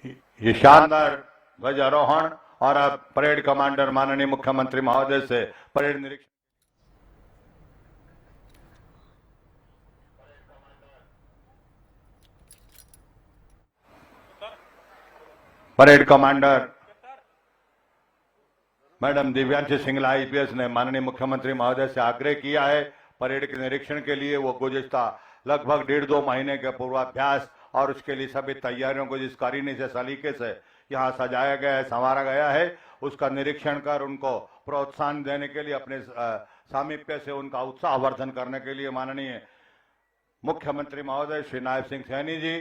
ये शानदार ध्वजारोहण और अब परेड कमांडर माननीय मुख्यमंत्री महोदय से परेड निरीक्षण। Parade commander madam Divyanshi Singla IPS ने माननीय मुख्यमंत्री महोदय से आग्रह किया है परेड के निरीक्षण के लिए। वो गुज़िश्ता लगभग 1.5-2 महीने के पूर्वाभ्यास और उसके लिए सभी तैयारियों को जिस कारीनी से सलीके से यहाँ सजाया गया है, संवारा गया है, उसका निरीक्षण कर उनको प्रोत्साहन देने के लिए, अपने सामीप्य से उनका उत्साहवर्धन करने के लिए माननीय मुख्यमंत्री महोदय श्री नायब सिंह सैनी जी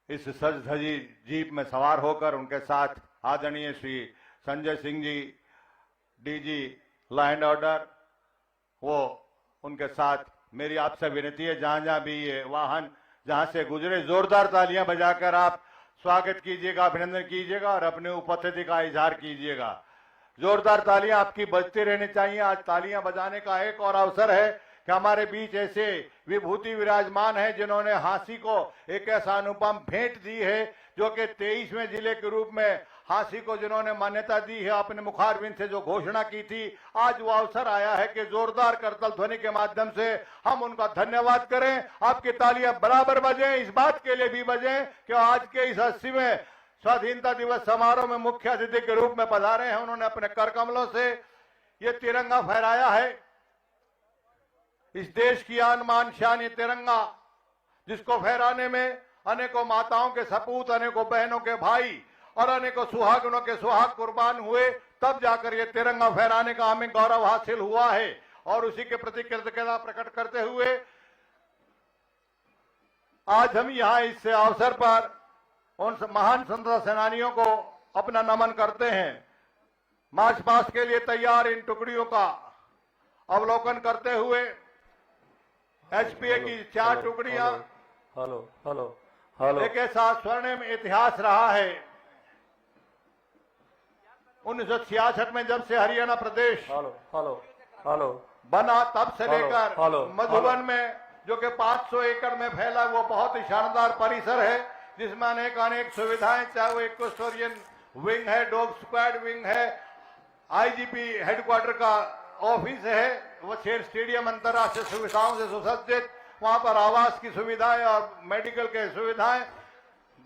इस सज धजी जीप में सवार होकर उनके साथ आदरणीय Shri Sanjay Singh ji DG law and order, वो उनके साथ मेरी आपसे विनती है जहां जहां भी ये वाहन जहां से गुजरे जोरदार तालियां बजाकर आप स्वागत कीजिएगा, अभिनंदन कीजिएगा और अपने उपस्थिति का इजहार कीजिएगा। जोरदार तालियां आपकी बजती रहनी चाहिए। आज तालियां बजाने का एक और अवसर है कि हमारे बीच ऐसे विभूति विराजमान है जिन्होंने हांसी को एक ऐसा अनुपम भेंट दी है जो कि 23वें जिले के रूप में हांसी को जिन्होंने मान्यता दी है, अपने मुखारबिंद से जो घोषणा की थी, आज वो अवसर आया है कि जोरदार करतल ध्वनि के माध्यम से हम उनका धन्यवाद करें। आपकी तालियां बराबर बजें, इस बात के लिए भी बजें कि आज के इस 80वें स्वाधीनता दिवस समारोह में मुख्य अतिथि के रूप में पधारे हैं। उन्होंने अपने कर कमलों से ये तिरंगा फहराया है, इस देश की आन मान शान ये तिरंगा, जिसको फहराने में अनेकों माताओं के सपूत, अनेकों बहनों के भाई और अनेकों सुहागनों के सुहाग कुर्बान हुए, तब जाकर ये तिरंगा फहराने का हमें गौरव हासिल हुआ है। और उसी के प्रति कृतज्ञता प्रकट करते हुए आज हम यहाँ इस अवसर पर उन महान स्वतंत्रता सेनानियों को अपना नमन करते हैं। मार्च पास्ट के लिए तैयार इन टुकड़ियों का अवलोकन करते हुए एचपीए की 4 टुकड़ियां, एक ऐसा स्वर्णिम इतिहास रहा है। 1966 में जब से हरियाणा प्रदेश बना तब से लेकर मधुबन में जो कि 500 एकड़ में फैला वो बहुत ही शानदार परिसर है जिसमें अनेक सुविधाएं, चाहे वो एक कस्टोरियन विंग है, डॉग स्क्वाड विंग है, आईजीपी हेडक्वार्टर का ऑफिस है, वो शेर स्टेडियम अंतर्राष्ट्रीय सुविधाओं से सुसज्जित, वहां पर आवास की सुविधाएं और मेडिकल के सुविधाएं,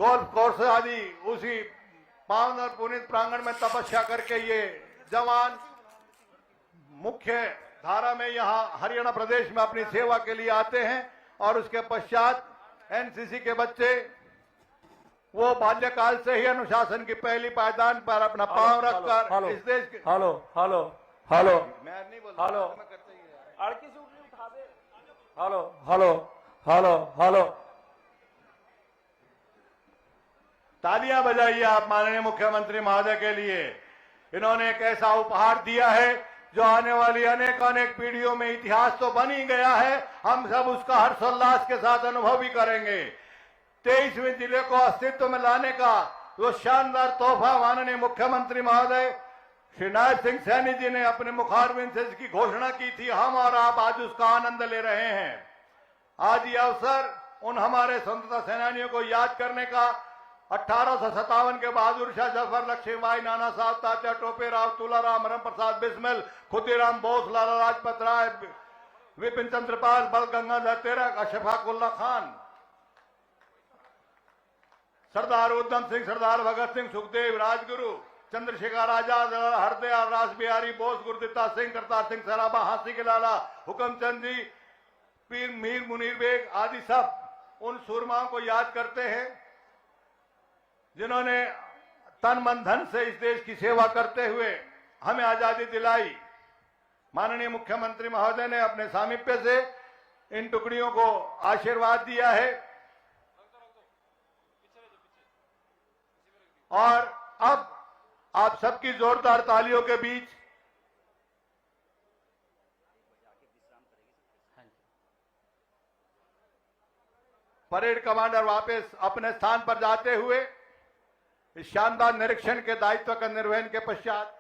गोल्फ कोर्स आदि उसी पावन और पुनीत प्रांगण में तपस्या करके ये जवान मुख्य धारा में यहाँ हरियाणा प्रदेश में अपनी सेवा के लिए आते हैं। और उसके पश्चात एनसीसी के बच्चे वो बाल्यकाल से ही अनुशासन की पहली पायदान पर अपना पांव रखकर इस देश के मैं नहीं बोल तालियां बजाइए आप माननीय मुख्यमंत्री महोदय के लिए। इन्होंने एक ऐसा उपहार दिया है जो आने वाली अनेक पीढ़ियों में इतिहास तो बन ही गया है, हम सब उसका हर्षोल्लास के साथ अनुभव भी करेंगे। 23वें जिले को अस्तित्व में लाने का वो शानदार तोहफा माननीय मुख्यमंत्री महोदय श्री नायब सिंह सैनी जी ने अपने मुखारबिंद से इसकी घोषणा की थी, हम और आप आज उसका आनंद ले रहे हैं। आज ये अवसर उन हमारे स्वतंत्रता सेनानियों को याद करने का, 1857 के बहादुर शाह जफर, लक्ष्मीबाई, नाना साहब, तात्या टोपे राव, तुलाराम, राम प्रसाद बिस्मिल, खुदीराम बोस, लाला लाजपत राय, विपिन चंद्रपाल, बल गंगाधर तिलक, अशफाक उल्ला खान, सरदार उधम सिंह, सरदार भगत सिंह, सुखदेव, राजगुरु, चंद्रशेखर आजाद, हरदयाल, रास बिहारी बोस, गुरदित्ता सिंह, करतार सिंह सराबा, हांसी के लाला, हुकमचंद जी, पीर मीर मुनीर बेग आदि सब उन सूरमाओं को याद करते हैं जिन्होंने तन मन धन से इस देश की सेवा करते हुए हमें आजादी दिलाई। माननीय मुख्यमंत्री महोदय ने अपने सामीप्य से इन टुकड़ियों को आशीर्वाद दिया है और अब आप सबकी जोरदार तालियों के बीच परेड कमांडर वापस अपने स्थान पर जाते हुए इस शानदार निरीक्षण के दायित्व का निर्वहन के पश्चात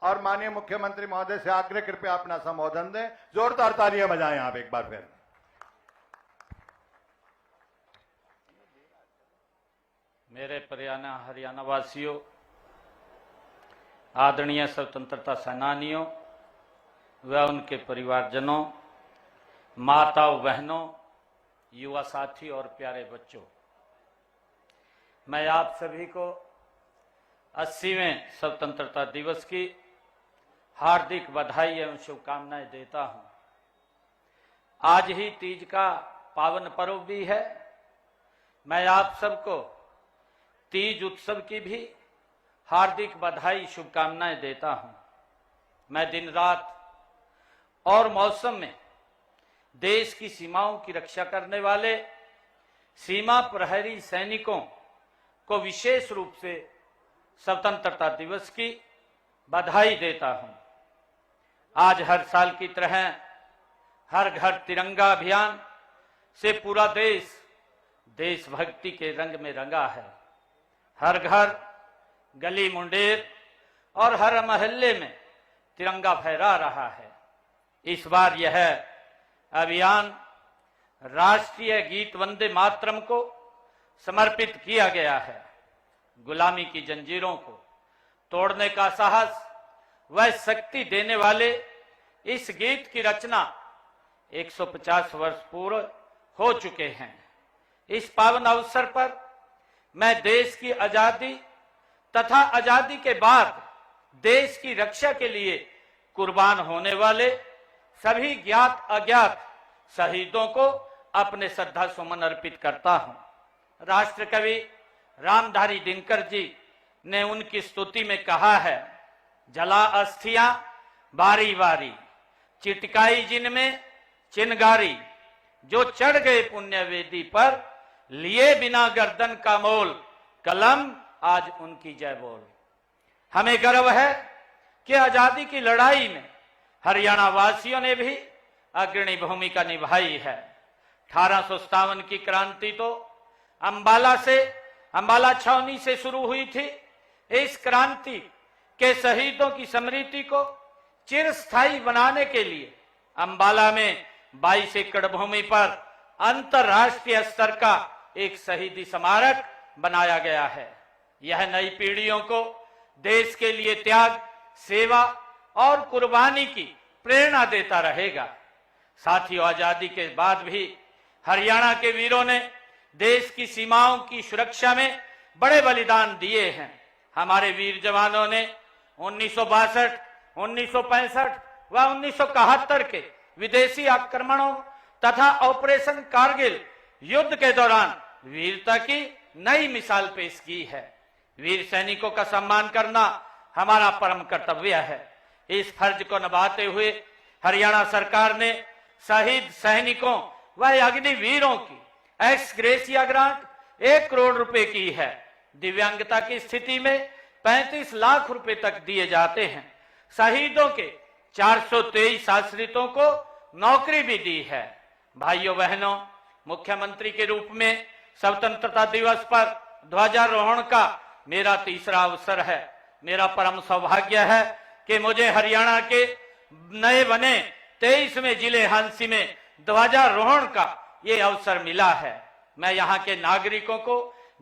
और माननीय मुख्यमंत्री महोदय से आग्रह, कृपया अपना संबोधन दें। जोरदार तालियां बजाएं आप एक बार फिर। मेरे प्रियाना हरियाणा वासियों, आदरणीय स्वतंत्रता सेनानियों व उनके परिवारजनों, माताओं, बहनों, युवा साथी और प्यारे बच्चों, मैं आप सभी को 80वें स्वतंत्रता दिवस की हार्दिक बधाई एवं शुभकामनाएं देता हूं। आज ही तीज का पावन पर्व भी है। मैं आप सबको तीज उत्सव की भी हार्दिक बधाई शुभकामनाएं देता हूं। मैं दिन रात और मौसम में देश की सीमाओं की रक्षा करने वाले सीमा प्रहरी सैनिकों को विशेष रूप से स्वतंत्रता दिवस की बधाई देता हूं। आज हर साल की तरह हर घर तिरंगा अभियान से पूरा देश देशभक्ति के रंग में रंगा है। हर घर, गली मुंडेर और हर मोहल्ले में तिरंगा फहरा रहा है। इस बार यह अभियान राष्ट्रीय गीत वंदे मातरम को समर्पित किया गया है। गुलामी की जंजीरों को तोड़ने का साहस व शक्ति देने वाले इस गीत की रचना 150 वर्ष पूर्व हो चुके हैं। इस पावन अवसर पर मैं देश की आजादी तथा आजादी के बाद देश की रक्षा के लिए कुर्बान होने वाले सभी ज्ञात अज्ञात शहीदों को अपने श्रद्धा सुमन अर्पित करता हूं। राष्ट्र कवि रामधारी दिनकर जी ने उनकी स्तुति में कहा है, जला अस्थियां बारी बारी, चिटकाई जिनमें चिनगारी, जो चढ़ गए पुण्य वेदी पर, लिए बिना गर्दन का मोल, कलम आज उनकी जय बोल। हमें गर्व है कि आजादी की लड़ाई में हरियाणा वासियों ने भी अग्रणी भूमिका निभाई है। 1857 की क्रांति तो अंबाला छावनी से शुरू हुई थी। इस क्रांति के शहीदों की स्मृति को चिरस्थायी बनाने के लिए अंबाला में 22 एकड़ भूमि पर अंतर्राष्ट्रीय स्तर का एक शहीदी स्मारक बनाया गया है। यह नई पीढ़ियों को देश के लिए त्याग, सेवा और कुर्बानी की प्रेरणा देता रहेगा। साथियों, आजादी के बाद भी हरियाणा के वीरों ने देश की सीमाओं की सुरक्षा में बड़े बलिदान दिए हैं। हमारे वीर जवानों ने 1962, 1965 व 1971 के विदेशी आक्रमणों तथा ऑपरेशन कारगिल युद्ध के दौरान वीरता की नई मिसाल पेश की है। वीर सैनिकों का सम्मान करना हमारा परम कर्तव्य है। इस फर्ज को निभाते हुए हरियाणा सरकार ने शहीद सैनिकों व अग्निवीरों की एक्स ग्रेसिया ग्रांट 1 करोड़ रुपए की है। दिव्यांगता की स्थिति में 35 लाख रुपए तक दिए जाते हैं। शहीदों के 423 आश्रितों को नौकरी भी दी है। भाइयों बहनों, मुख्यमंत्री के रूप में स्वतंत्रता दिवस पर ध्वजारोहण का मेरा तीसरा अवसर है। मेरा परम सौभाग्य है कि मुझे हरियाणा के नए बने 23वें जिले हांसी में ध्वजारोहण का ये अवसर मिला है। मैं यहाँ के नागरिकों को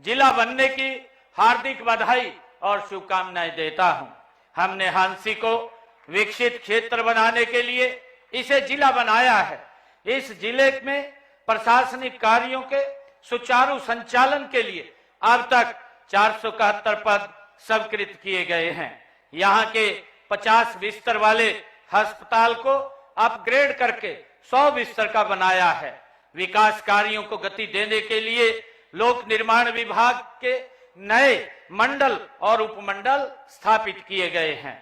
जिला बनने की हार्दिक बधाई और शुभकामनाएं देता हूं। हमने हांसी को विकसित क्षेत्र बनाने के लिए इसे जिला बनाया है। इस जिले में प्रशासनिक कार्यों के सुचारू संचालन के लिए अब तक 471 पद स्वीकृत किए गए हैं। यहाँ के 50 बिस्तर वाले अस्पताल को अपग्रेड करके 100 बिस्तर का बनाया है। विकास कार्यों को गति देने के लिए लोक निर्माण विभाग के नए मंडल और उपमंडल स्थापित किए गए हैं।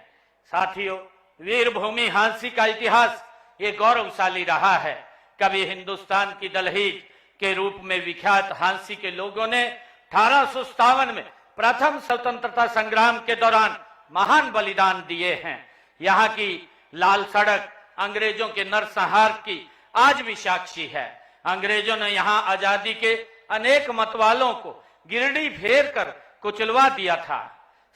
साथियों, वीरभूमि हांसी का इतिहास ये गौरवशाली रहा है। कभी हिंदुस्तान की दलहीज के रूप में विख्यात हांसी के लोगों ने 1857 में प्रथम स्वतंत्रता संग्राम के दौरान महान बलिदान दिए हैं। यहाँ की लाल सड़क अंग्रेजों के नरसंहार की आज भी साक्षी है। अंग्रेजों ने यहाँ आजादी के अनेक मतवालों को गिरडी फेर कर कुचलवा दिया था।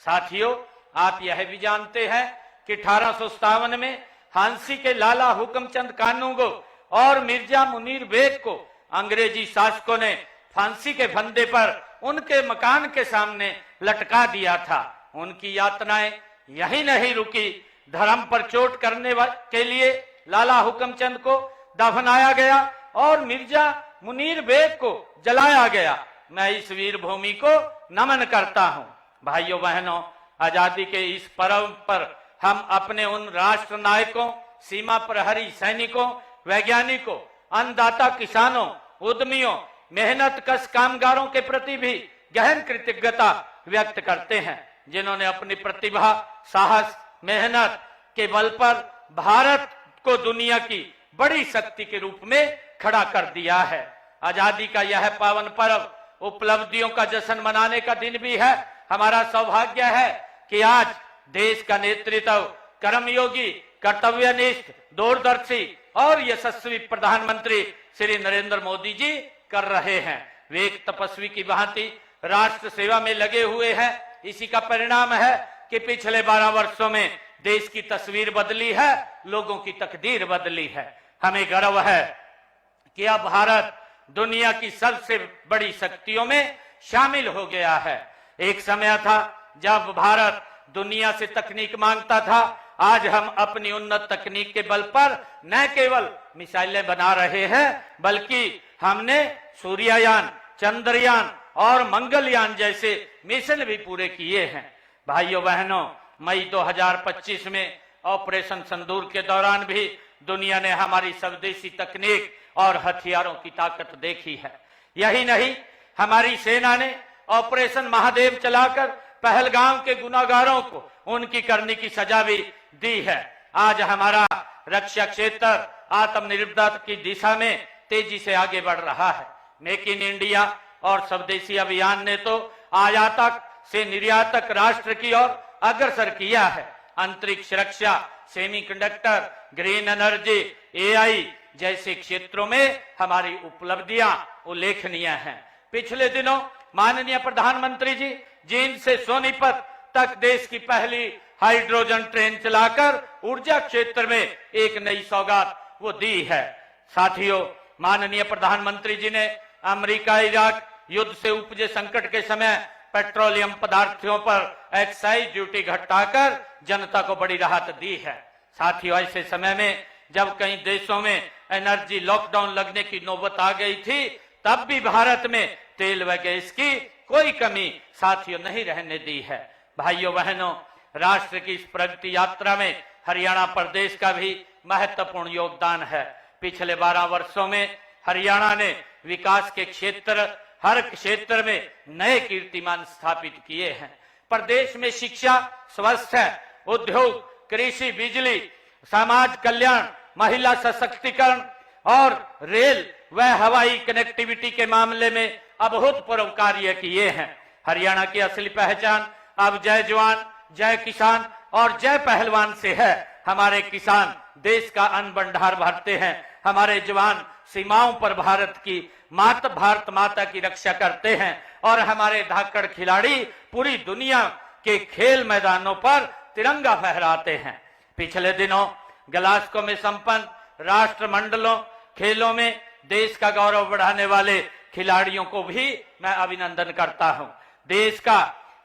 साथियों, आप यह भी जानते हैं कि 1857 में हांसी के लाला हुक्मचंद कानूगो और मिर्जा मुनीर बेग को अंग्रेजी शासकों ने फांसी के फंदे पर उनके मकान के सामने लटका दिया था। उनकी यातनाएं यही नहीं रुकी, धर्म पर चोट करने के लिए लाला हुक्मचंद को दफनाया गया और मिर्जा मुनीर बेग को जलाया गया। मैं इस वीर भूमि को नमन करता हूं। भाइयों बहनों, आजादी के इस पर्व पर हम अपने उन राष्ट्र नायकों, सीमा प्रहरी सैनिकों, वैज्ञानिकों, अन्नदाता किसानों, उद्यमियों, मेहनत कश कामगारों के प्रति भी गहन कृतज्ञता व्यक्त करते हैं, जिन्होंने अपनी प्रतिभा, साहस, मेहनत के बल पर भारत को दुनिया की बड़ी शक्ति के रूप में खड़ा कर दिया है। आजादी का यह पावन पर्व उपलब्धियों का जश्न मनाने का दिन भी है। हमारा सौभाग्य है कि आज देश का नेतृत्व कर्मयोगी, कर्तव्यनिष्ठ, दूरदर्शी और यशस्वी प्रधानमंत्री श्री नरेंद्र मोदी जी कर रहे हैं। वे एक तपस्वी की भांति राष्ट्र सेवा में लगे हुए हैं। इसी का परिणाम है कि पिछले 12 वर्षों में देश की तस्वीर बदली है, लोगों की तकदीर बदली है। हमें गर्व है कि अब भारत दुनिया की सबसे बड़ी शक्तियों में शामिल हो गया है। एक समय था जब भारत दुनिया से तकनीक मांगता था। आज हम अपनी उन्नत तकनीक के बल पर न केवल मिसाइलें बना रहे हैं, बल्कि हमने सूर्ययान, चंद्रयान और मंगलयान जैसे मिशन भी पूरे किए हैं। भाइयों बहनों, मई 2025 में ऑपरेशन सिंदूर के दौरान भी दुनिया ने हमारी स्वदेशी तकनीक और हथियारों की ताकत देखी है। यही नहीं, हमारी सेना ने ऑपरेशन महादेव चलाकर पहलगाम के गुनाहगारों को उनकी करनी की सजा भी दी है। आज हमारा रक्षा क्षेत्र आत्मनिर्भरता की दिशा में तेजी से आगे बढ़ रहा है। मेक इन इंडिया और स्वदेशी अभियान ने तो आयातक से निर्यातक राष्ट्र की ओर अग्रसर किया है। अंतरिक्ष रक्षा, सेमीकंडक्टर, ग्रीन एनर्जी, एआई जैसे क्षेत्रों में हमारी उपलब्धियां उल्लेखनीय हैं। पिछले दिनों माननीय प्रधानमंत्री जी जींद से सोनीपत तक देश की पहली हाइड्रोजन ट्रेन चलाकर ऊर्जा क्षेत्र में एक नई सौगात वो दी है। साथियों, माननीय प्रधानमंत्री जी ने अमेरिका इराक युद्ध से उपजे संकट के समय पेट्रोलियम पदार्थों पर एक्साइज ड्यूटी घटाकर जनता को बड़ी राहत दी है। साथियों, ऐसे समय में जब कई देशों में एनर्जी लॉकडाउन लगने की नौबत आ गई थी, तब भी भारत में तेल व गैस की कोई कमी साथियों नहीं रहने दी है। भाइयों बहनों, राष्ट्र की इस प्रगति यात्रा में हरियाणा प्रदेश का भी महत्वपूर्ण योगदान है। पिछले 12 वर्षों में हरियाणा ने विकास के हर क्षेत्र में नए कीर्तिमान स्थापित किए हैं। प्रदेश में शिक्षा, स्वास्थ्य, उद्योग, कृषि, बिजली, समाज कल्याण, महिला सशक्तिकरण और रेल व हवाई कनेक्टिविटी के मामले में अभूतपूर्व कार्य किए हैं। हरियाणा की असली पहचान अब जय जवान, जय किसान और जय पहलवान से है। हमारे किसान देश का अन्न भंडार भरते हैं। हमारे जवान सीमाओं पर भारत माता की रक्षा करते हैं और हमारे धाकड़ खिलाड़ी पूरी दुनिया के खेल मैदानों पर तिरंगा फहराते हैं। पिछले दिनों ग्लासगो में संपन्न राष्ट्रमंडलों खेलों में देश का गौरव बढ़ाने वाले खिलाड़ियों को भी मैं अभिनंदन करता हूं। देश का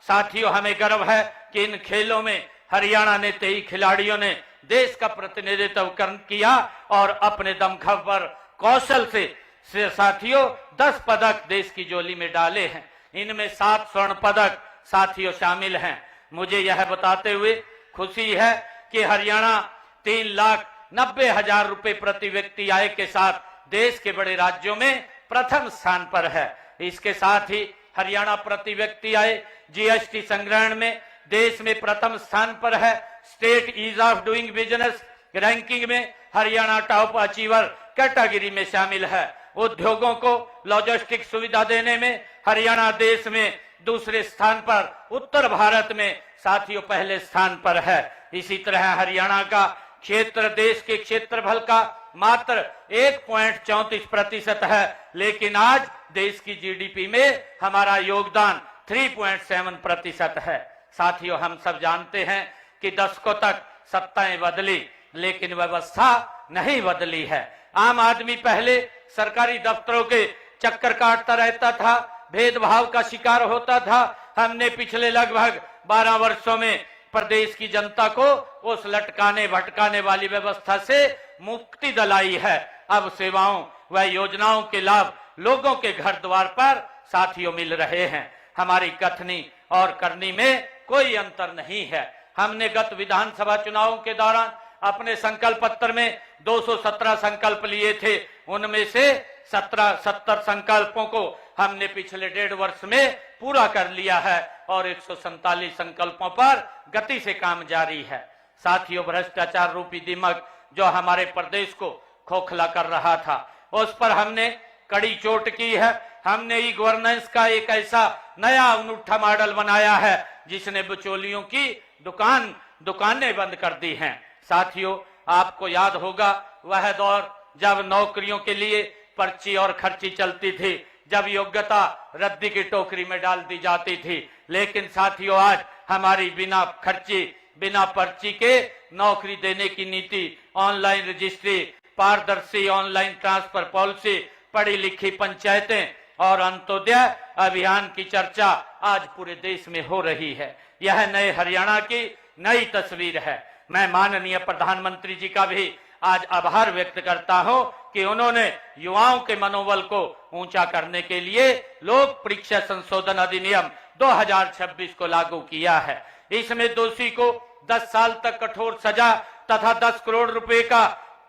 साथियों, हमें गर्व है कि इन खेलों में हरियाणा ने 23 खिलाड़ियों ने देश का प्रतिनिधित्व किया और अपने दमखम पर कौशल से साथियों 10 पदक देश की झोली में डाले हैं। इनमें 7 स्वर्ण पदक साथियों शामिल हैं। मुझे यह बताते हुए खुशी है कि हरियाणा 3,90,000 रुपए प्रति व्यक्ति आय के साथ देश के बड़े राज्यों में प्रथम स्थान पर है। इसके साथ ही हरियाणा प्रति व्यक्ति आय जीएसटी संग्रहण में देश में प्रथम स्थान पर है। State ease of doing business ranking में हरियाणा टॉप अचीवर कैटेगरी में शामिल है। उद्योगों को लॉजिस्टिक सुविधा देने में हरियाणा देश में दूसरे स्थान पर, उत्तर भारत में साथियों पहले स्थान पर है। इसी तरह हरियाणा का क्षेत्र देश के क्षेत्रफल का मात्र 1.34% है, लेकिन आज देश की जीडीपी में हमारा योगदान 3.7% है। साथियों, हम सब जानते हैं कि दशकों तक सत्ताएं बदली, लेकिन व्यवस्था नहीं बदली है। आम आदमी पहले सरकारी दफ्तरों के चक्कर काटता रहता था, भेदभाव का शिकार होता था। हमने पिछले लगभग 12 वर्षों में प्रदेश की जनता को उस लटकाने भटकाने वाली व्यवस्था से मुक्ति दिलाई है। अब सेवाओं व योजनाओं के लाभ लोगों के घर द्वार पर साथियों मिल रहे हैं। हमारी कथनी और करनी में कोई अंतर नहीं है। हमने गत विधानसभा चुनावों के दौरान अपने संकल्प पत्र में 217 संकल्प लिए थे। उनमें से 70 संकल्पों को हमने पिछले 1.5 वर्ष में पूरा कर लिया है और 147 संकल्पों पर गति से काम जारी है। साथियों, भ्रष्टाचार रूपी दीमक जो हमारे प्रदेश को खोखला कर रहा था, उस पर हमने कड़ी चोट की है। हमने ई गवर्नेंस का एक ऐसा नया अनूठा मॉडल बनाया है जिसने बिचौलियों की दुकानें बंद कर दी हैं। साथियों, आपको याद होगा वह दौर जब नौकरियों के लिए पर्ची और खर्ची चलती थी, जब योग्यता रद्दी की टोकरी में डाल दी जाती थी। लेकिन साथियों, आज हमारी बिना खर्ची बिना पर्ची के नौकरी देने की नीति, ऑनलाइन रजिस्ट्री, पारदर्शी ऑनलाइन ट्रांसफर पॉलिसी, पढ़ी लिखी पंचायतें और अंत्योदय अभियान की चर्चा आज पूरे देश में हो रही है। यह नए हरियाणा की नई तस्वीर है। मैं माननीय प्रधानमंत्री जी का भी आज आभार व्यक्त करता हूं कि उन्होंने युवाओं के मनोबल को ऊंचा करने के लिए लोक परीक्षा संशोधन अधिनियम 2026 को लागू किया है। इसमें दोषी को 10 साल तक कठोर सजा तथा 10 करोड़ रुपए का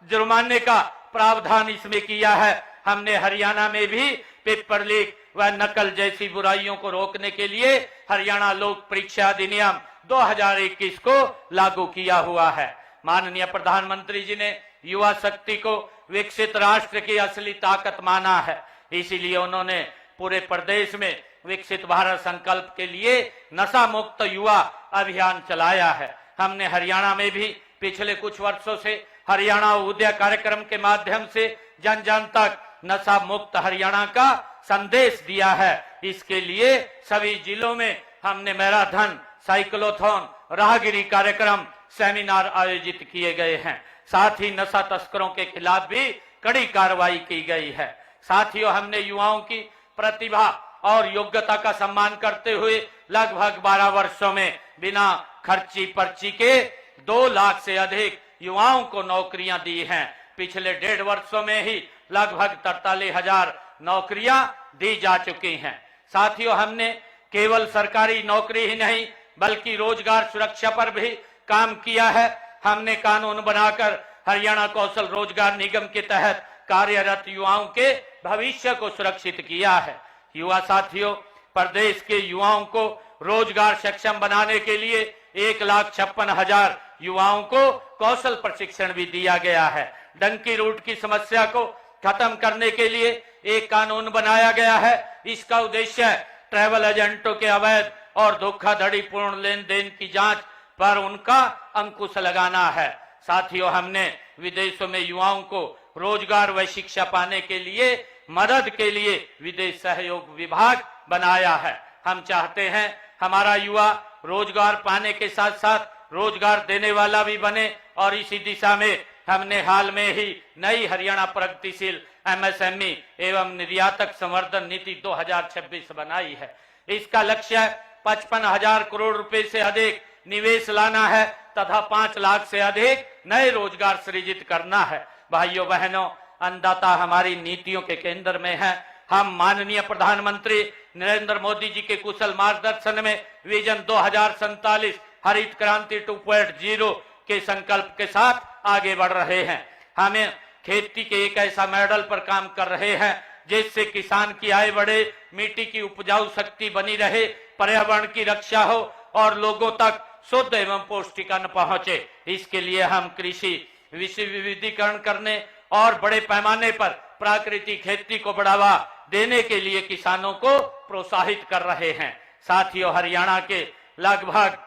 जुर्माने का प्रावधान इसमें किया है। हमने हरियाणा में भी पेपर लीक व नकल जैसी बुराइयों को रोकने के लिए हरियाणा लोक परीक्षा अधिनियम 2021 को लागू किया हुआ है। माननीय प्रधानमंत्री जी ने युवा शक्ति को विकसित राष्ट्र की असली ताकत माना है। इसीलिए उन्होंने पूरे प्रदेश में विकसित भारत संकल्प के लिए नशा मुक्त युवा अभियान चलाया है। हमने हरियाणा में भी पिछले कुछ वर्षों से हरियाणा उदय कार्यक्रम के माध्यम से जन जन तक नशा मुक्त हरियाणा का संदेश दिया है। इसके लिए सभी जिलों में हमने मैराथन, साइक्लोथॉन, राहगिरी कार्यक्रम, सेमिनार आयोजित किए गए हैं। साथ ही नशा तस्करों के खिलाफ भी कड़ी कार्रवाई की गई है। साथियों, हमने युवाओं की प्रतिभा और योग्यता का सम्मान करते हुए लगभग 12 वर्षों में बिना खर्ची पर्ची के 2 लाख से अधिक युवाओं को नौकरियां दी हैं। पिछले 1.5 वर्षों में ही लगभग 43,000 नौकरियां दी जा चुकी हैं। साथियों, हमने केवल सरकारी नौकरी ही नहीं बल्कि रोजगार सुरक्षा पर भी काम किया है। हमने कानून बनाकर हरियाणा कौशल रोजगार निगम के तहत कार्यरत युवाओं के भविष्य को सुरक्षित किया है। युवा साथियों, प्रदेश के युवाओं को रोजगार सक्षम बनाने के लिए 1,56,000 युवाओं को कौशल प्रशिक्षण भी दिया गया है। डंकी रूट की समस्या को खत्म करने के लिए एक कानून बनाया गया है। इसका उद्देश्य ट्रैवल एजेंटों के अवैध और धोखाधड़ीपूर्ण लेन देन की जांच पर उनका अंकुश लगाना है। साथियों, हमने विदेशों में युवाओं को रोजगार व शिक्षा पाने के लिए मदद के लिए विदेश सहयोग विभाग बनाया है। हम चाहते हैं हमारा युवा रोजगार पाने के साथ साथ रोजगार देने वाला भी बने और इसी दिशा में हमने हाल में ही नई हरियाणा प्रगतिशील MSME एवं निर्यातक संवर्धन नीति 2026 बनाई है। इसका लक्ष्य 55,000 करोड़ रुपए से अधिक निवेश लाना है तथा 5 लाख से अधिक नए रोजगार सृजित करना है। भाइयों बहनों, अन्नदाता हमारी नीतियों के केंद्र में है। हम माननीय प्रधानमंत्री नरेंद्र मोदी जी के कुशल मार्गदर्शन में विजन 2047 हरित क्रांति 2.0 के संकल्प के साथ आगे बढ़ रहे हैं। हमें खेती के एक ऐसा मॉडल पर काम कर रहे हैं जिससे किसान की आय बढ़े, मिट्टी की उपजाऊ शक्ति बनी रहे, पर्यावरण की रक्षा हो और लोगों तक शुद्ध एवं पौष्टिक अन्न पहुंचे। इसके लिए हम कृषि विविधीकरण करने और बड़े पैमाने पर प्राकृतिक खेती को बढ़ावा देने के लिए किसानों को प्रोत्साहित कर रहे हैं। साथियों, हरियाणा के लगभग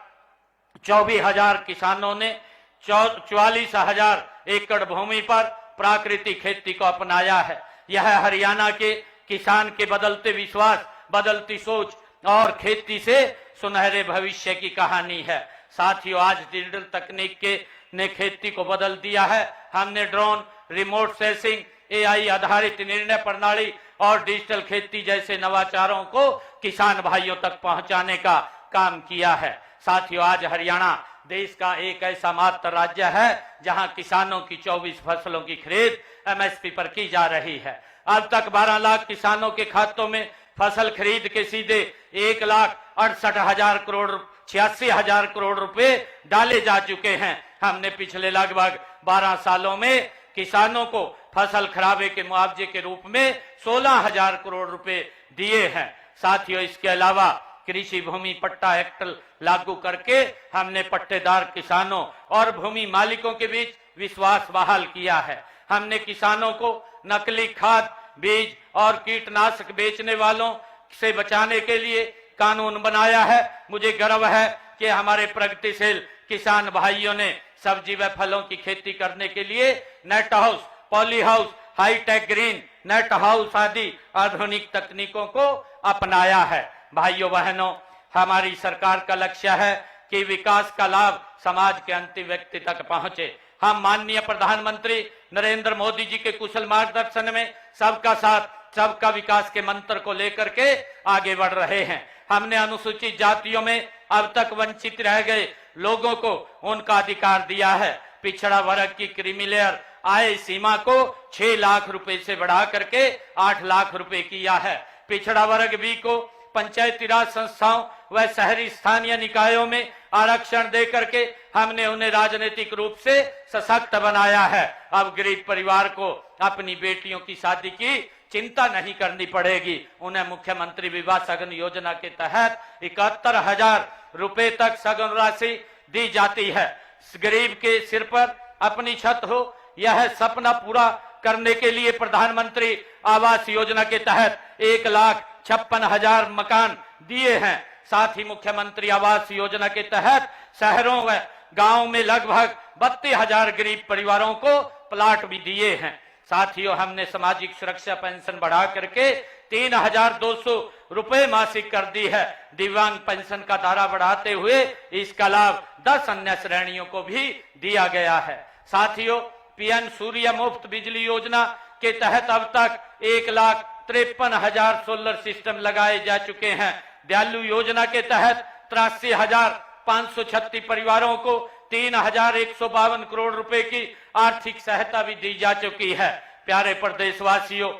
24,000 किसानों ने 44,000 एकड़ भूमि पर प्राकृतिक खेती को अपनाया है। यह हरियाणा के किसान के बदलते विश्वास, बदलती सोच और खेती से सुनहरे भविष्य की कहानी है। साथियों, आज डिजिटल तकनीक के ने खेती को बदल दिया है। हमने ड्रोन, रिमोट सेंसिंग, एआई आधारित निर्णय प्रणाली और डिजिटल खेती जैसे नवाचारों को किसान भाइयों तक पहुंचाने का काम किया है। साथियों, आज हरियाणा देश का एक ऐसा मात्र राज्य है जहां किसानों की 24 फसलों की खरीद एमएसपी पर की जा रही है। अब तक 12 लाख किसानों के खातों में फसल खरीद के सीधे 1,68,86,000 करोड़ रुपए डाले जा चुके हैं। हमने पिछले लगभग 12 सालों में किसानों को फसल खराबे के मुआवजे के रूप में 16,000 करोड़ रुपए दिए हैं। साथियों, इसके अलावा कृषि भूमि पट्टा एक्ट लागू करके हमने पट्टेदार किसानों और भूमि मालिकों के बीच विश्वास बहाल किया है। हमने किसानों को नकली खाद, बीज और कीटनाशक बेचने वालों से बचाने के लिए कानून बनाया है। मुझे गर्व है कि हमारे प्रगतिशील किसान भाइयों ने सब्जी व फलों की खेती करने के लिए net house, poly house, high tech green net house आदि आधुनिक तकनीकों को अपनाया है। भाइयों बहनों, हमारी सरकार का लक्ष्य है कि विकास का लाभ समाज के अंतिम व्यक्ति तक पहुंचे। हम माननीय प्रधानमंत्री नरेंद्र मोदी जी के कुशल मार्गदर्शन में सबका साथ, सबका विकास के मंत्र को लेकर के आगे बढ़ रहे हैं। हमने अनुसूचित जातियों में अब तक वंचित रह गए लोगों को उनका अधिकार दिया है। पिछड़ा वर्ग की क्रीमी लेयर आय सीमा को 6 लाख रुपए से बढ़ा करके 8 लाख रुपए किया है। पिछड़ा वर्ग बी को पंचायती राज संस्थाओं व शहरी स्थानीय निकायों में आरक्षण दे करके हमने उन्हें राजनीतिक रूप से सशक्त बनाया है। अब गरीब परिवार को अपनी बेटियों की शादी की चिंता नहीं करनी पड़ेगी। उन्हें मुख्यमंत्री विवाह सगन योजना के तहत 71,000 रुपए तक सगन राशि दी जाती है। गरीब के सिर पर अपनी छत हो, यह सपना पूरा करने के लिए प्रधानमंत्री आवास योजना के तहत 1,56,000 मकान दिए हैं। साथ ही मुख्यमंत्री आवास योजना के तहत शहरों व गांवों में लगभग 32,000 गरीब परिवारों को प्लाट भी दिए हैं। साथियों, हमने सामाजिक सुरक्षा पेंशन बढ़ा करके 3,200 रुपए मासिक कर दी है। दिव्यांग पेंशन का दायरा बढ़ाते हुए इसका लाभ 10 अन्य श्रेणियों को भी दिया गया है। साथियों, पीएम सूर्य मुफ्त बिजली योजना के तहत अब तक 1,53,000 सोलर सिस्टम लगाए जा चुके हैं। दयालु योजना के तहत 83,536 परिवारों को 3,152 करोड़ रुपए की आर्थिक सहायता भी दी जा चुकी है। प्यारे प्रदेशवासियों,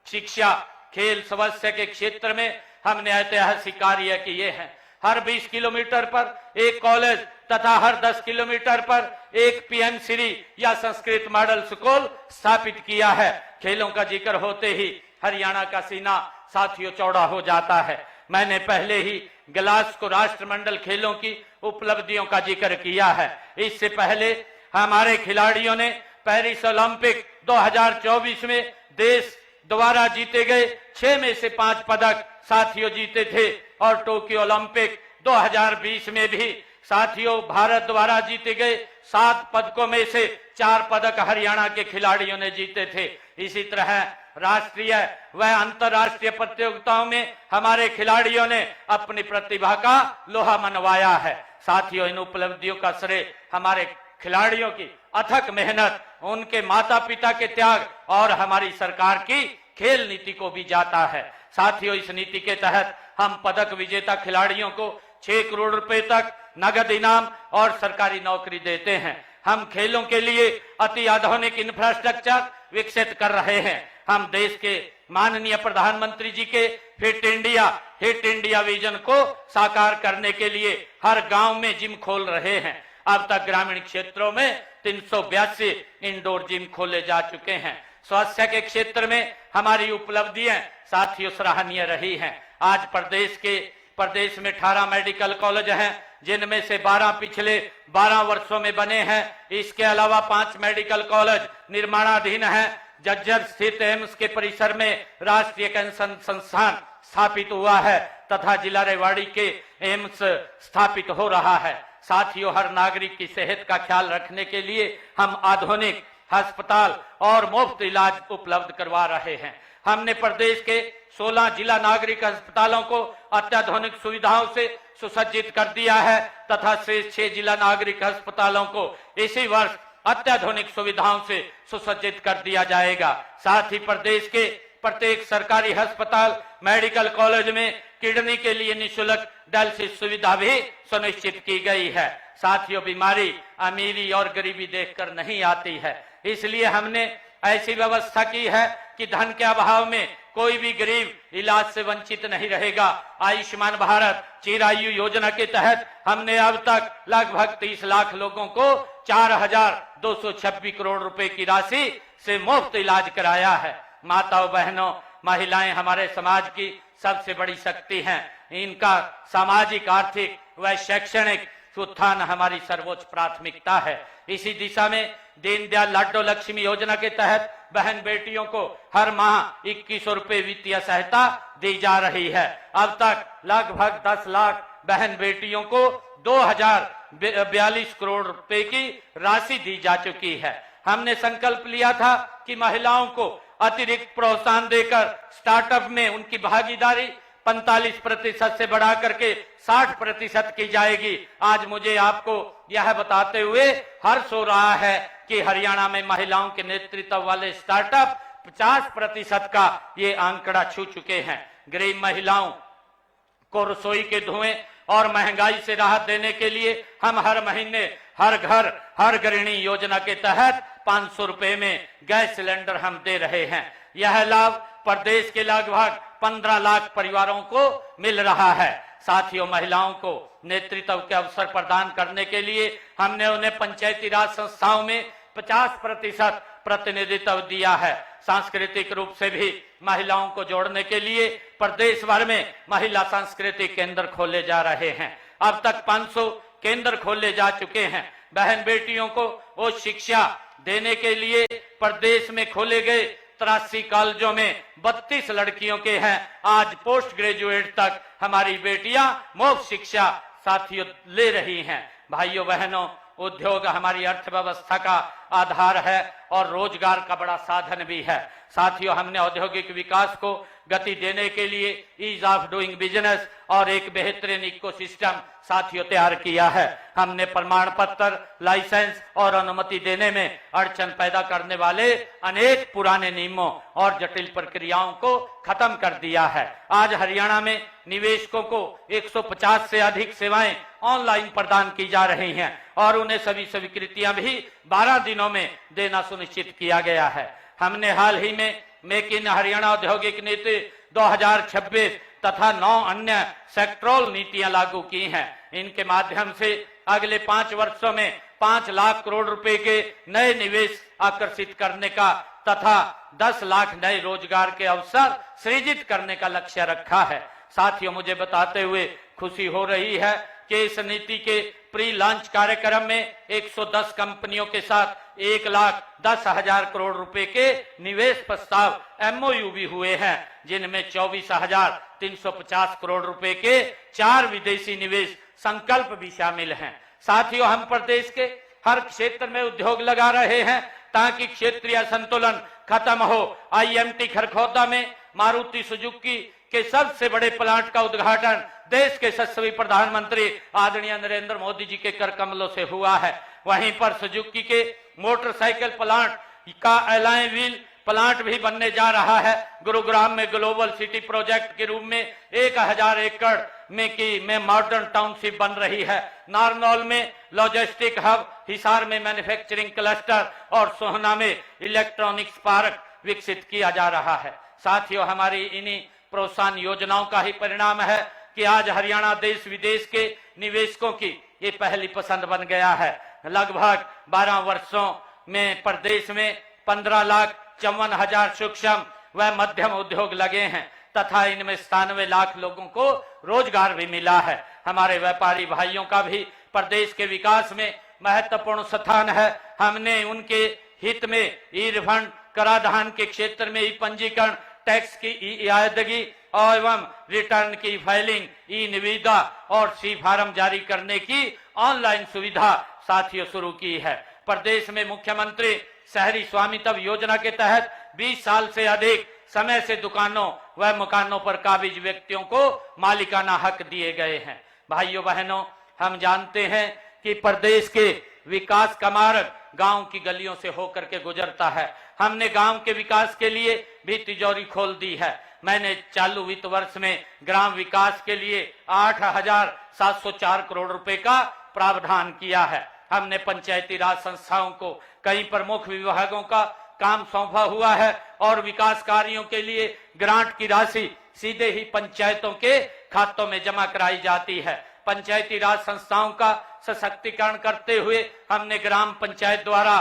शिक्षा, खेल, स्वास्थ्य के क्षेत्र में हमने ऐतिहासिक कार्य किए हैं। हर 20 किलोमीटर पर एक कॉलेज तथा हर 10 किलोमीटर पर एक पीएम श्री या संस्कृत मॉडल स्कूल स्थापित किया है। खेलों का जिक्र होते ही हरियाणा का सीना साथियों चौड़ा हो जाता है। मैंने पहले ही ग्लासगो राष्ट्रमंडल खेलों की उपलब्धियों का जिक्र किया है। इससे पहले हमारे खिलाड़ियों ने पेरिस ओलंपिक 2024 में देश द्वारा जीते गए 6 में से 5 पदक साथियों जीते थे और टोक्यो ओलंपिक 2020 में भी साथियों भारत द्वारा जीते गए 7 पदकों में से 4 पदक हरियाणा के खिलाड़ियों ने जीते थे। इसी तरह राष्ट्रीय व अंतर्राष्ट्रीय प्रतियोगिताओं में हमारे खिलाड़ियों ने अपनी प्रतिभा का लोहा मनवाया है। साथियों, इन उपलब्धियों का श्रेय हमारे खिलाड़ियों की अथक मेहनत, उनके माता पिता के त्याग और हमारी सरकार की खेल नीति को भी जाता है। साथियों, इस नीति के तहत हम पदक विजेता खिलाड़ियों को 6 करोड़ रुपए तक नगद इनाम और सरकारी नौकरी देते हैं। हम खेलों के लिए अति आधुनिक इंफ्रास्ट्रक्चर विकसित कर रहे हैं। हम देश के माननीय प्रधानमंत्री जी के फिट इंडिया विजन को साकार करने के लिए हर गांव में जिम खोल रहे हैं। अब तक ग्रामीण क्षेत्रों में 382 इंडोर जिम खोले जा चुके हैं। स्वास्थ्य के क्षेत्र में हमारी उपलब्धियां साथियों सराहनीय रही हैं। आज प्रदेश में 18 मेडिकल कॉलेज हैं, जिनमें से 12 पिछले 12 वर्षों में बने हैं। इसके अलावा 5 मेडिकल कॉलेज निर्माणाधीन हैं। जज्जर स्थित एम्स के परिसर में राष्ट्रीय कैंसर संस्थान स्थापित हुआ है तथा जिला रेवाड़ी के एम्स स्थापित हो रहा है। साथियों, हर नागरिक की सेहत का ख्याल रखने के लिए हम आधुनिक अस्पताल और मुफ्त इलाज उपलब्ध करवा रहे हैं। हमने प्रदेश के 16 जिला नागरिक अस्पतालों को अत्याधुनिक सुविधाओं से सुसज्जित कर दिया है तथा शेष 6 जिला नागरिक अस्पतालों को इसी वर्ष अत्याधुनिक सुविधाओं से सुसज्जित कर दिया जाएगा। साथ ही प्रदेश के प्रत्येक सरकारी अस्पताल, मेडिकल कॉलेज में किडनी के लिए निःशुल्क डायलिसिस सुविधा भी सुनिश्चित की गई है। साथियों, बीमारी अमीरी और गरीबी देखकर नहीं आती है, इसलिए हमने ऐसी व्यवस्था की है कि धन के अभाव में कोई भी गरीब इलाज से वंचित नहीं रहेगा। आयुष्मान भारत चिरायु योजना के तहत हमने अब तक लगभग 30 लाख लोगों को 4,226 करोड़ रुपए की राशि से मुफ्त इलाज कराया है। माताओं, बहनों, महिलाएं हमारे समाज की सबसे बड़ी शक्ति हैं। इनका सामाजिक, आर्थिक व शैक्षणिक उत्थान हमारी सर्वोच्च प्राथमिकता है। इसी दिशा में दीनदयाल लाडो लक्ष्मी योजना के तहत बहन बेटियों को हर माह 2100 रुपए वित्तीय सहायता दी जा रही है। अब तक लगभग 10 लाख बहन बेटियों को 2042 करोड़ रुपए की राशि दी जा चुकी है। हमने संकल्प लिया था कि महिलाओं को अतिरिक्त प्रोत्साहन देकर स्टार्टअप में उनकी भागीदारी 45% से बढ़ा करके 60% की जाएगी। आज मुझे आपको यह बताते हुए हर्ष हो रहा है कि हरियाणा में महिलाओं के नेतृत्व वाले स्टार्टअप 50% का ये आंकड़ा छू चुके हैं। गरीब महिलाओं को रसोई के धुएं और महंगाई से राहत देने के लिए हम हर महीने हर घर हर गृहिणी योजना के तहत 500 रुपए में गैस सिलेंडर हम दे रहे हैं। यह लाभ प्रदेश के लगभग 15 लाख परिवारों को मिल रहा है। साथियों, महिलाओं को नेतृत्व के अवसर प्रदान करने के लिए हमने उन्हें पंचायती राज संस्थाओं में 50% प्रतिनिधित्व दिया है। सांस्कृतिक रूप से भी महिलाओं को जोड़ने के लिए प्रदेश भर में महिला सांस्कृतिक केंद्र खोले जा रहे हैं। अब तक 500 केंद्र खोले जा चुके हैं। बहन बेटियों को वो शिक्षा देने के लिए प्रदेश में खोले गए 83 कॉलेजों में 32 लड़कियों के हैं। आज पोस्ट ग्रेजुएट तक हमारी बेटियां मुफ्त शिक्षा साथियों ले रही हैं। भाइयों बहनों, उद्योग हमारी अर्थव्यवस्था का आधार है और रोजगार का बड़ा साधन भी है। साथियों, हमने औद्योगिक विकास को गति देने के लिए ईज ऑफ डूइंग बिजनेस और एक बेहतरीन इकोसिस्टम साथियों तैयार किया है। हमने प्रमाण पत्र, लाइसेंस और अनुमति देने में अड़चन पैदा करने वाले अनेक पुराने नियमों और जटिल प्रक्रियाओं को खत्म कर दिया है। आज हरियाणा में निवेशकों को 150 से अधिक सेवाएं ऑनलाइन प्रदान की जा रही हैं और उन्हें सभी स्वीकृतियां भी 12 दिनों में देना सुनिश्चित किया गया है। हमने हाल ही में मेक इन हरियाणा औद्योगिक नीति 2026 तथा 9 अन्य सेक्टोरल नीतियां लागू की हैं। इनके माध्यम से अगले 5 वर्षों में 5 लाख करोड़ रुपए के नए निवेश आकर्षित करने का तथा 10 लाख नए रोजगार के अवसर सृजित करने का लक्ष्य रखा है। साथियों, मुझे बताते हुए खुशी हो रही है कि इस नीति के प्री लॉन्च कार्यक्रम में 110 कंपनियों के साथ 1,10,000 करोड़ रुपए के निवेश प्रस्ताव MOU भी हुए हैं, जिनमें 24,350 करोड़ रुपए के 4 विदेशी निवेश संकल्प भी शामिल हैं। साथियों, हम प्रदेश के हर क्षेत्र में उद्योग लगा रहे हैं ताकि क्षेत्रीय संतुलन खत्म हो। IMT खरखौदा में मारुति सुजुकी के सबसे बड़े प्लांट का उद्घाटन देश के यशस्वी प्रधानमंत्री आदरणीय नरेंद्र मोदी जी के कर कमलों से हुआ है। वहीं पर सुजुकी के मोटरसाइकिल प्लांट का एलॉय व्हील प्लांट भी बनने जा रहा है। गुरुग्राम में ग्लोबल सिटी प्रोजेक्ट के रूप में 1000 एकड़ में मॉडर्न टाउनशिप बन रही है। नारनौल में लॉजिस्टिक हब, हिसार में मैन्युफैक्चरिंग क्लस्टर और सोहना में इलेक्ट्रॉनिक्स पार्क विकसित किया जा रहा है। साथियों, हमारी इन्हीं प्रोत्साहन योजनाओं का ही परिणाम है कि आज हरियाणा देश विदेश के निवेशकों की ये पहली पसंद बन गया है। लगभग 12 वर्षों में प्रदेश में 15,54,000 सूक्ष्म व मध्यम उद्योग लगे हैं तथा इनमें 97 लाख लोगों को रोजगार भी मिला है। हमारे व्यापारी भाइयों का भी प्रदेश के विकास में महत्वपूर्ण स्थान है। हमने उनके हित में ई रिफंड, कराधान के क्षेत्र में ई पंजीकरण, टैक्स की ई अदायगी एवं रिटर्न की फाइलिंग, ई निविदा और सी फार्म जारी करने की ऑनलाइन सुविधा साथियों शुरू की है। प्रदेश में मुख्यमंत्री शहरी स्वामित्व योजना के तहत 20 साल से अधिक समय से दुकानों व मकानों पर काबिज व्यक्तियों को मालिकाना हक दिए गए हैं। भाइयों बहनों, हम जानते हैं कि प्रदेश के विकास का मार्ग गांव की गलियों से होकर के गुजरता है। हमने गांव के विकास के लिए भी तिजोरी खोल दी है। मैंने चालू वित्त वर्ष में ग्राम विकास के लिए 8,704 करोड़ रुपए का प्रावधान किया है। हमने पंचायती राज संस्थाओं को कई प्रमुख विभागों का काम सौंपा हुआ है और विकास कार्यों के लिए ग्रांट की राशि सीधे ही पंचायतों के खातों में जमा कराई जाती है। पंचायती राज संस्थाओं का सशक्तिकरण करते हुए हमने ग्राम पंचायत द्वारा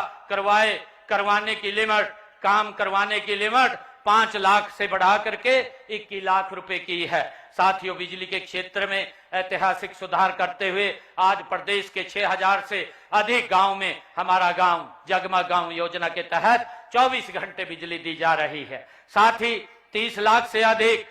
करवाने की लिमिट, काम करवाने की लिमिट 5 लाख से बढ़ा करके 21 लाख रुपए की है। साथियों, बिजली के क्षेत्र में ऐतिहासिक सुधार करते हुए आज प्रदेश के 6,000 से अधिक गांव में हमारा गांव जगमग गांव योजना के तहत 24 घंटे बिजली दी जा रही है। साथ ही 30 लाख से अधिक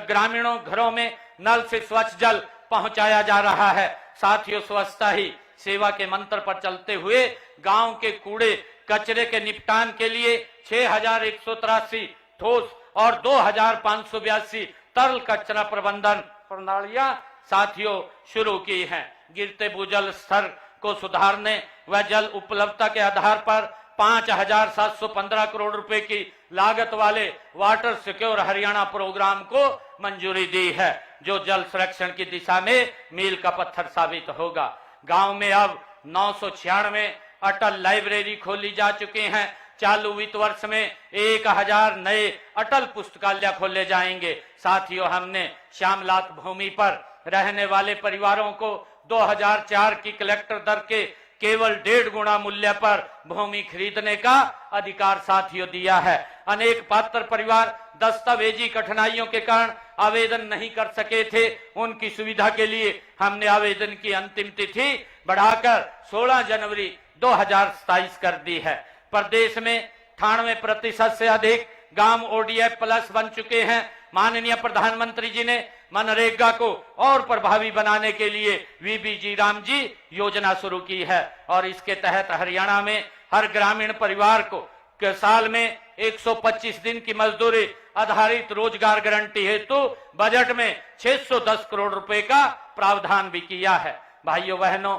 ग्रामीणों घरों में नल से स्वच्छ जल पहुंचाया जा रहा है। साथियों, स्वच्छता ही सेवा के मंत्र पर चलते हुए गांव के कूड़े कचरे के निपटान के लिए 6,183 ठोस और 2,582 तरल कचरा प्रबंधन प्रणालियां साथियों शुरू की हैं। गिरते भूजल स्तर को सुधारने व जल उपलब्धता के आधार पर 5,715 करोड़ रुपए की लागत वाले वाटर सिक्योर हरियाणा प्रोग्राम को मंजूरी दी है, जो जल संरक्षण की दिशा में मील का पत्थर साबित होगा। गांव में अब 996 अटल लाइब्रेरी खोली जा चुकी हैं। चालू वित्त वर्ष में 1,000 नए अटल पुस्तकालय खोले जाएंगे। साथियों, हमने श्यामलात भूमि पर रहने वाले परिवारों को 2004 की कलेक्टर दर के केवल 1.5 गुना मूल्य पर भूमि खरीदने का अधिकार साथियों दिया है। अनेक पात्र परिवार दस्तावेजी कठिनाइयों के कारण आवेदन नहीं कर सके थे। उनकी सुविधा के लिए हमने आवेदन की अंतिम तिथि बढ़ाकर 16 जनवरी 2027 कर दी है। प्रदेश में 98% से अधिक गांव ODF प्लस बन चुके हैं। माननीय प्रधानमंत्री जी ने मनरेगा को और प्रभावी बनाने के लिए VBG राम जी योजना शुरू की है और इसके तहत हरियाणा में हर ग्रामीण परिवार को साल में 125 दिन की मजदूरी आधारित रोजगार गारंटी हेतु बजट में 610 करोड़ रुपए का प्रावधान भी किया है। भाइयों बहनों,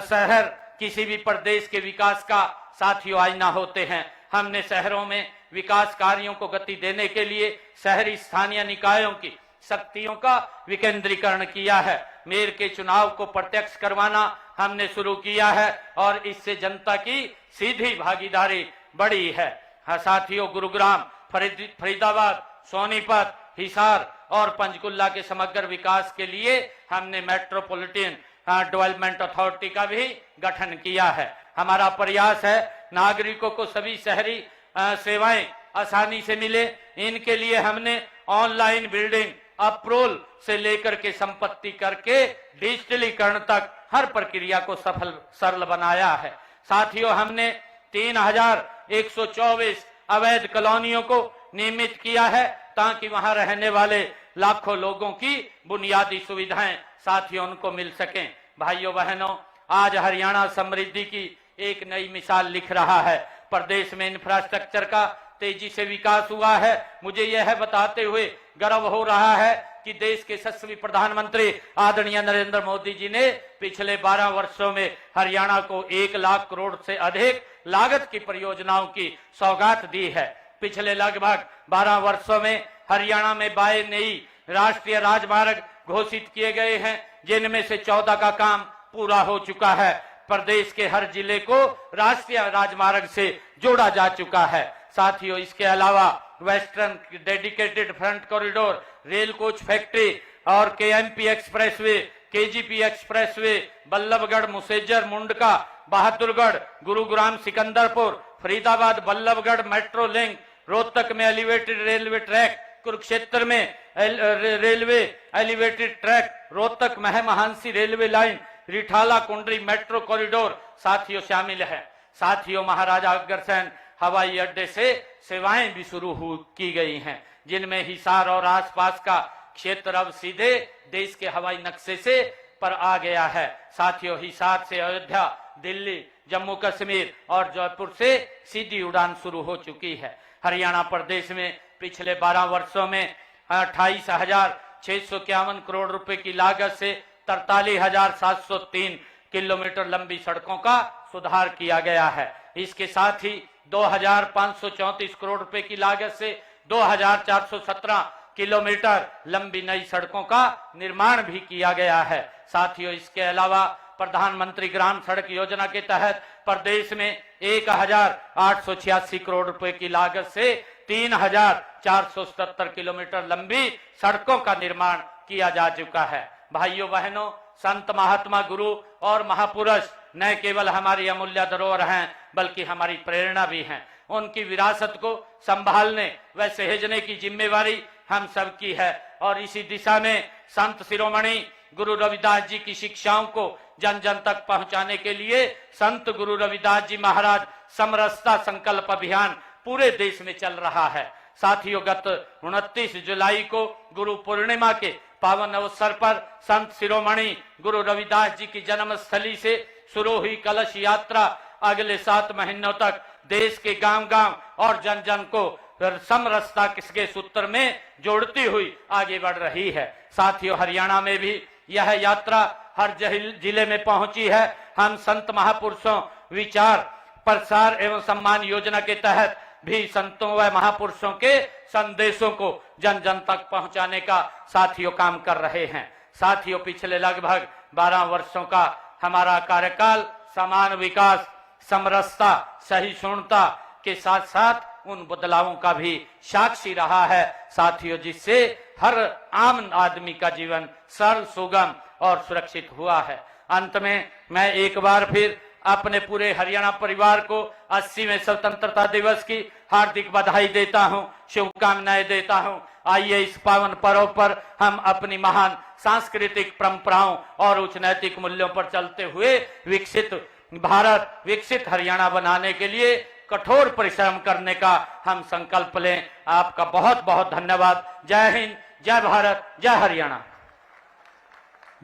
शहर किसी भी प्रदेश के विकास का साथियों आईना होते हैं। हमने शहरों में विकास कार्यों को गति देने के लिए शहरी स्थानीय निकायों की शक्तियों का विकेंद्रीकरण किया है। मेयर के चुनाव को प्रत्यक्ष करवाना हमने शुरू किया है और इससे जनता की सीधी भागीदारी बढ़ी है। हाँ साथियों, गुरुग्राम, फरीदाबाद, सोनीपत, हिसार और पंचकुला के समग्र विकास के लिए हमने मेट्रोपॉलिटन डेवलपमेंट अथॉरिटी का भी गठन किया है। हमारा प्रयास है नागरिकों को सभी शहरी सेवाएं आसानी से मिले। इनके लिए हमने ऑनलाइन बिल्डिंग अप्रूवल से लेकर के संपत्ति करके डिजिटलीकरण तक हर प्रक्रिया को सरल बनाया है। साथियों, हमने 3,124 अवैध कॉलोनियों को नियमित किया है ताकि वहां रहने वाले लाखों लोगों की बुनियादी सुविधाएं साथियों उनको मिल सकें। भाइयों बहनों, आज हरियाणा समृद्धि की एक नई मिसाल लिख रहा है। प्रदेश में इंफ्रास्ट्रक्चर का तेजी से विकास हुआ है। मुझे यह बताते हुए गर्व हो रहा है कि देश के यशस्वी प्रधानमंत्री आदरणीय नरेंद्र मोदी जी ने पिछले 12 वर्षों में हरियाणा को 1 लाख करोड़ से अधिक लागत की परियोजनाओं की सौगात दी है। पिछले लगभग 12 वर्षों में हरियाणा में 22 नई राष्ट्रीय राजमार्ग घोषित किए गए हैं, जिनमें से 14 का काम पूरा हो चुका है। प्रदेश के हर जिले को राष्ट्रीय राजमार्ग से जोड़ा जा चुका है। साथियों, इसके अलावा western dedicated front corridor, rail coach factory और KMP expressway, KGP expressway, Ballabhgarh Mujesar Mundka, Bahadurgarh Gurugram Sikanderpur, Faridabad Ballabhgarh metro link, Rohtak में एलिवेटेड रेलवे ट्रैक, कुरुक्षेत्र में railway elevated track, Rohtak Meham Hansi railway line, Rithala Kundli metro corridor साथियों शामिल है। साथियों, महाराजा अग्रसेन हवाई अड्डे से सेवाएं भी शुरू की गई हैं, जिनमें हिसार और आसपास का क्षेत्र अब सीधे देश के हवाई नक्शे से पर आ गया है। साथियों, हिसार से अयोध्या, दिल्ली, जम्मू कश्मीर और जयपुर से सीधी उड़ान शुरू हो चुकी है। हरियाणा प्रदेश में पिछले 12 वर्षों में 28,651 करोड़ रुपए की लागत से 43,703 किलोमीटर लंबी सड़कों का सुधार किया गया है। इसके साथ ही 2,534 करोड़ रुपए की लागत से 2,417 किलोमीटर लंबी नई सड़कों का निर्माण भी किया गया है। साथियों, इसके अलावा प्रधानमंत्री ग्राम सड़क योजना के तहत प्रदेश में 1,886 करोड़ रुपए की लागत से 3,477 किलोमीटर लंबी सड़कों का निर्माण किया जा चुका है। भाइयों बहनों, संत महात्मा गुरु और महापुरुष न केवल हमारी अमूल्य धरोहर हैं बल्कि हमारी प्रेरणा भी हैं। उनकी विरासत को संभालने व सहेजने की जिम्मेवारी हम सबकी है और इसी दिशा में संत शिरोमणि गुरु रविदास जी की शिक्षाओं को जन जन तक पहुंचाने के लिए संत गुरु रविदास जी महाराज समरसता संकल्प अभियान पूरे देश में चल रहा है। साथियों, गत 29 जुलाई को गुरु पूर्णिमा के पावन अवसर पर संत शिरोमणि गुरु रविदास जी की जन्मस्थली से शुरू हुई कलश यात्रा अगले 7 महीनों तक देश के गांव-गांव और जन जन को समरसता के सूत्र में जोड़ती हुई आगे बढ़ रही है। साथियों, हरियाणा में भी यह यात्रा हर जिले में पहुंची है। हम संत महापुरुषों विचार प्रसार एवं सम्मान योजना के तहत भी संतों व महापुरुषों के संदेशों को जन जन तक पहुंचाने का साथियों काम कर रहे हैं। साथियों, पिछले लगभग 12 वर्षों का हमारा कार्यकाल समान विकास, समरसता, सहिष्णुता के साथ साथ उन बदलावों का भी साक्षी रहा है। साथियों, जिससे हर आम आदमी का जीवन सरल, सुगम और सुरक्षित हुआ है। अंत में मैं एक बार फिर अपने पूरे हरियाणा परिवार को 80वें स्वतंत्रता दिवस की हार्दिक बधाई देता हूं, शुभकामनाएं देता हूं। आइए इस पावन पर्व पर हम अपनी महान सांस्कृतिक परंपराओं और उच्च नैतिक मूल्यों पर चलते हुए विकसित भारत, विकसित हरियाणा बनाने के लिए कठोर परिश्रम करने का हम संकल्प लें। आपका बहुत बहुत धन्यवाद। जय हिंद, जय भारत, जय हरियाणा।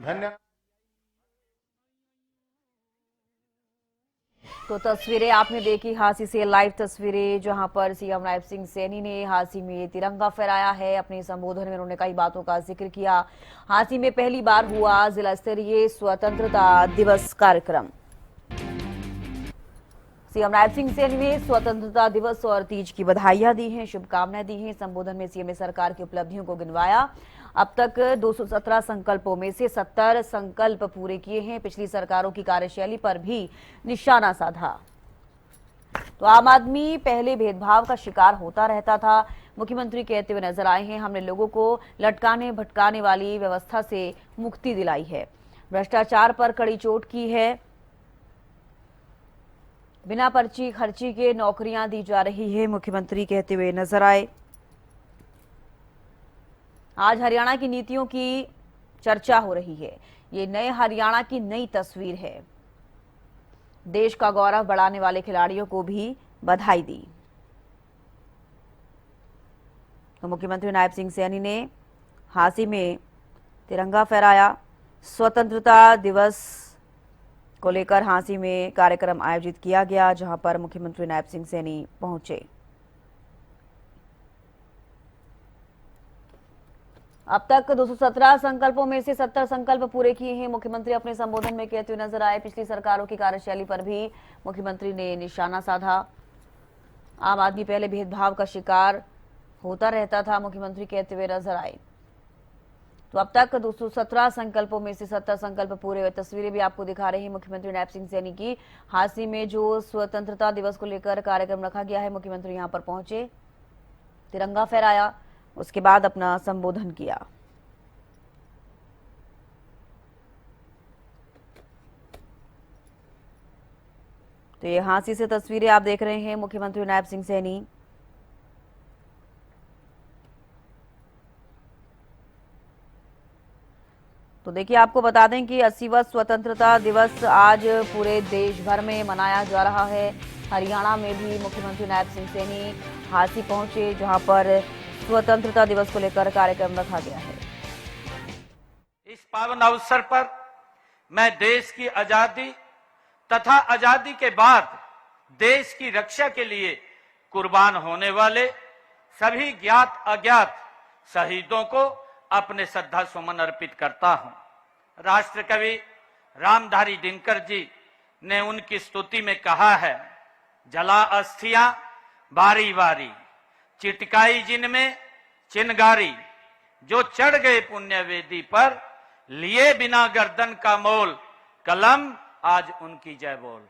धन्यवाद। तो तस्वीरें आपने देखी हांसी से, लाइव तस्वीरें जहां पर सीएम रायप सिंह सैनी ने हांसी में तिरंगा फहराया है। अपने संबोधन में उन्होंने कई बातों का जिक्र किया। हांसी में पहली बार हुआ जिला स्तरीय स्वतंत्रता दिवस कार्यक्रम। सीएम रायप सिंह सैनी ने स्वतंत्रता दिवस और तीज की बधाइयां दी हैं, शुभकामनाएं दी हैं। संबोधन में सीएम ने सरकार की उपलब्धियों को गिनवाया। अब तक 217 संकल्पों में से 70 संकल्प पूरे किए हैं। पिछली सरकारों की कार्यशैली पर भी निशाना साधा। तो आम आदमी पहले भेदभाव का शिकार होता रहता था, मुख्यमंत्री कहते हुए नजर आए हैं। हमने लोगों को लटकाने भटकाने वाली व्यवस्था से मुक्ति दिलाई है, भ्रष्टाचार पर कड़ी चोट की है, बिना पर्ची खर्ची के नौकरियां दी जा रही है, मुख्यमंत्री कहते हुए नजर आए। आज हरियाणा की नीतियों की चर्चा हो रही है। ये नए हरियाणा की नई तस्वीर है। देश का गौरव बढ़ाने वाले खिलाड़ियों को भी बधाई दी। तो मुख्यमंत्री नायब सिंह सैनी ने हांसी में तिरंगा फहराया। स्वतंत्रता दिवस को लेकर हांसी में कार्यक्रम आयोजित किया गया, जहां पर मुख्यमंत्री नायब सिंह सैनी पहुंचे। अब तक 217 संकल्पों में से 70 संकल्प पूरे किए हैं, मुख्यमंत्री अपने संबोधन में कहते हुए नजर आए। पिछली सरकारों की कार्यशैली पर भी मुख्यमंत्री ने निशाना साधा। आम आदमी पहले भेदभाव का शिकार होता रहता था, मुख्यमंत्री कहते हुए नजर आए। तो अब तक 217 संकल्पों में से 70 संकल्प पूरे हुए। तस्वीरें भी आपको दिखा रही है मुख्यमंत्री नायब सिंह सैनी की। हांसी में जो स्वतंत्रता दिवस को लेकर कार्यक्रम रखा गया है, मुख्यमंत्री यहां पर पहुंचे, तिरंगा फहराया, उसके बाद अपना संबोधन किया। तो ये हांसी से तस्वीरें आप देख रहे हैं मुख्यमंत्री नायब सिंह सैनी। तो देखिए, आपको बता दें कि 80वां स्वतंत्रता दिवस आज पूरे देश भर में मनाया जा रहा है। हरियाणा में भी मुख्यमंत्री नायब सिंह सैनी हांसी पहुंचे, जहां पर स्वतंत्रता दिवस को लेकर कार्यक्रम रखा गया है। इस पावन अवसर पर मैं देश की आजादी तथा आजादी के बाद देश की रक्षा के लिए कुर्बान होने वाले सभी ज्ञात अज्ञात शहीदों को अपने श्रद्धा सुमन अर्पित करता हूं। राष्ट्र कवि रामधारी दिनकर जी ने उनकी स्तुति में कहा है, जला अस्थियां बारी बारी, चिटकाई जिनमें चिनगारी, जो चढ़ गए पुण्य वेदी पर, लिए बिना गर्दन का मोल, कलम आज उनकी जय बोल।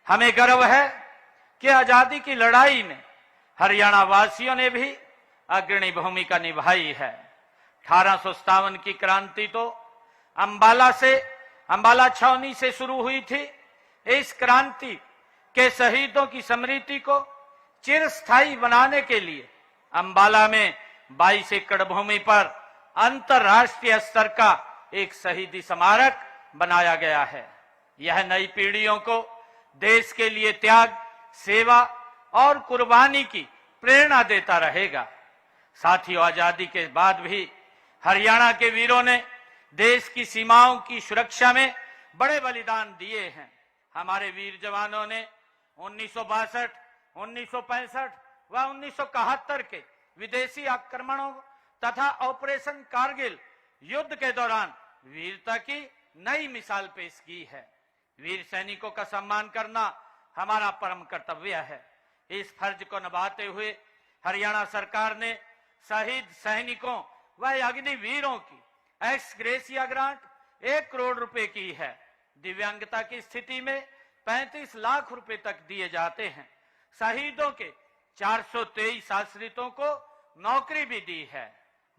हमें गर्व है कि आजादी की लड़ाई में हरियाणा वासियों ने भी अग्रणी भूमिका निभाई है। 1857 की क्रांति तो अंबाला छावनी से शुरू हुई थी। इस क्रांति के शहीदों की स्मृति को चिरस्थायी बनाने के लिए अंबाला में 22 एकड़ भूमि पर अंतर्राष्ट्रीय स्तर का एक शहीदी स्मारक बनाया गया है। यह नई पीढ़ियों को देश के लिए त्याग, सेवा और कुर्बानी की प्रेरणा देता रहेगा। साथियों, आजादी के बाद भी हरियाणा के वीरों ने देश की सीमाओं की सुरक्षा में बड़े बलिदान दिए हैं। हमारे वीर जवानों ने 1962, 1965 व 1971 के विदेशी आक्रमणों तथा ऑपरेशन कारगिल युद्ध के दौरान वीरता की नई मिसाल पेश की है। वीर सैनिकों का सम्मान करना हमारा परम कर्तव्य है। इस फर्ज को निभाते हुए हरियाणा सरकार ने शहीद सैनिकों व अग्निवीरों की एक्स ग्रेसिया ग्रांट 1 करोड़ रुपए की है। दिव्यांगता की स्थिति में 35 लाख रुपए तक दिए जाते हैं। शहीदों के 423 आश्रितों को नौकरी भी दी है।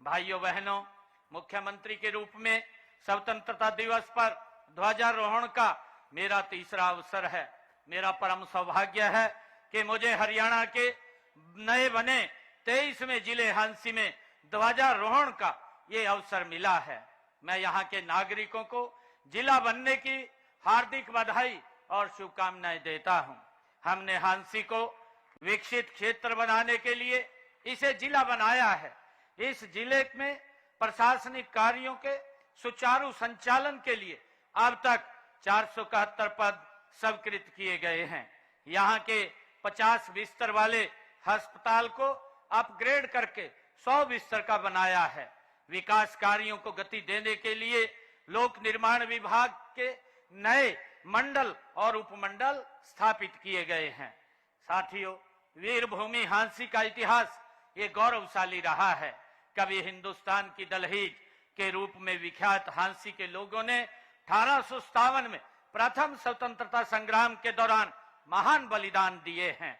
भाइयों बहनों, मुख्यमंत्री के रूप में स्वतंत्रता दिवस पर ध्वजारोहण का मेरा तीसरा अवसर है। मेरा परम सौभाग्य है कि मुझे हरियाणा के नए बने 23वें जिले हांसी में ध्वजारोहण का ये अवसर मिला है। मैं यहाँ के नागरिकों को जिला बनने की हार्दिक बधाई और शुभकामनाएं देता हूँ। हमने हांसी को विकसित क्षेत्र बनाने के लिए इसे जिला बनाया है। इस जिले में प्रशासनिक कार्यों के सुचारू संचालन के लिए अब तक 471 पद स्वीकृत किए गए हैं। यहाँ के 50 बिस्तर वाले अस्पताल को अपग्रेड करके 100 बिस्तर का बनाया है। विकास कार्यों को गति देने के लिए लोक निर्माण विभाग के नए मंडल और उपमंडल स्थापित किए गए हैं। साथियों, वीर भूमि हांसी का इतिहास ये गौरवशाली रहा है। कभी हिंदुस्तान की दलहीज के रूप में विख्यात हांसी के लोगों ने 1857 में प्रथम स्वतंत्रता संग्राम के दौरान महान बलिदान दिए हैं।